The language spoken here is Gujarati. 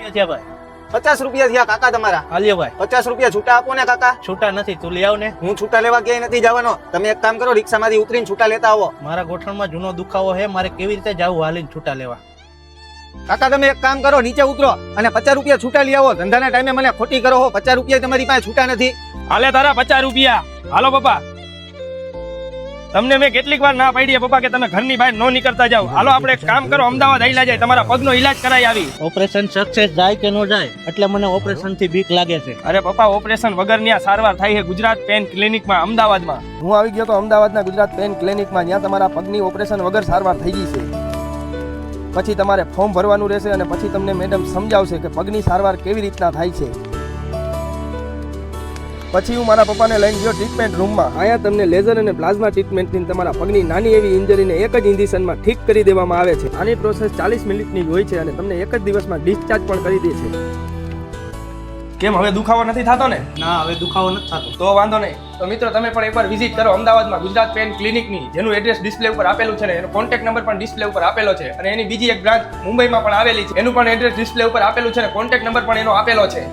રૂપિયા થયા ભાઈ. 50 રૂપિયા થયા કાકા તમારા. હાલ્યો ભાઈ. 50 રૂપિયા છૂટા આપો ને કાકા. છૂટા નથી, તું લઈ આવ ને. હું છૂટા લેવા ક્યાંય નથી જવાનો. તમે એક કામ કરો, રિક્ષામાંથી ઉતરીને છૂટા લેતા આવો. મારા ગોઠણમાં જૂનો દુખાવો છે, મારે કેવી રીતે જાવું હાલીને છૂટા લેવા? કાકા તમે એક કામ કરો, નીચે ઉતરો અને 50 રૂપિયા છૂટા લઈ આવો. ધંધાના ટાઈમે મને ખોટી કરો હો. 50 રૂપિયા તમારી પાસે છૂટા નથી. હાલે તારા 50 રૂપિયા. હાલો પપ્પા, તમને મેં કેટલીક વાર ના પાડી પપ્પા કે તમે ઘરની બહાર ન નીકળતા જાઓ. હાલો આપણે એક કામ કરો, અમદાવાદ આઈલા જાય, તમારા પગનો ઈલાજ કરાઈ આવી. ઓપરેશન સક્સેસ જાય કે ન જાય એટલે મને ઓપરેશન થી બીક લાગે છે. અરે પપ્પા, ઓપરેશન વગરની આ સારવાર થાય છે ગુજરાત પેન ક્લિનિકમાં અમદાવાદમાં. હું આવી ગયો તો અમદાવાદના ગુજરાત પેન ક્લિનિકમાં, જ્યાં તમારા પગની ઓપરેશન વગર સારવાર થઈ ગઈ છે. પછી તમારે ફોર્મ ભરવાનું રહેશે અને પછી તમને મેડમ સમજાવશે કે પગની સારવાર કેવી રીતના થાય છે. પછી હું મારા પપ્પાને લઈને ગયો ટ્રીટમેન્ટ રૂમમાં. અહીંયા તમને લેઝર અને પ્લાઝમા ટ્રીટમેન્ટથી તમારા પગની નાની એવી ઇન્જરીને એક જ ઇન્જેક્શનમાં ઠીક કરી દેવામાં આવે છે. આની પ્રોસેસ 40 મિનિટની જ હોય છે અને તમને એક જ દિવસમાં ડિસ્ચાર્જ પણ કરી દે છે. કેમ, હવે દુખાવો નથી થતો ને? ના, હવે દુખાવો નથી થતો. તો વાંધો નહીં. તો મિત્રો તમે પણ એકવાર વિઝિટ કરો અમદાવાદમાં ગુજરાત પેન ક્લિનિકની, જેનું એડ્રેસ ડિસ્પ્લે ઉપર આપેલું છે ને એનો કોન્ટેક્ટ નંબર પણ ડિસ્પ્લે ઉપર આપેલો છે. અને એની બીજી એક બ્રાન્ચ મુંબઈમાં પણ આવેલી છે, એનું પણ એડ્રેસ ડિસ્પ્લે ઉપર આપેલું છે ને કોન્ટેક્ટ નંબર પણ એનો આપેલો છે.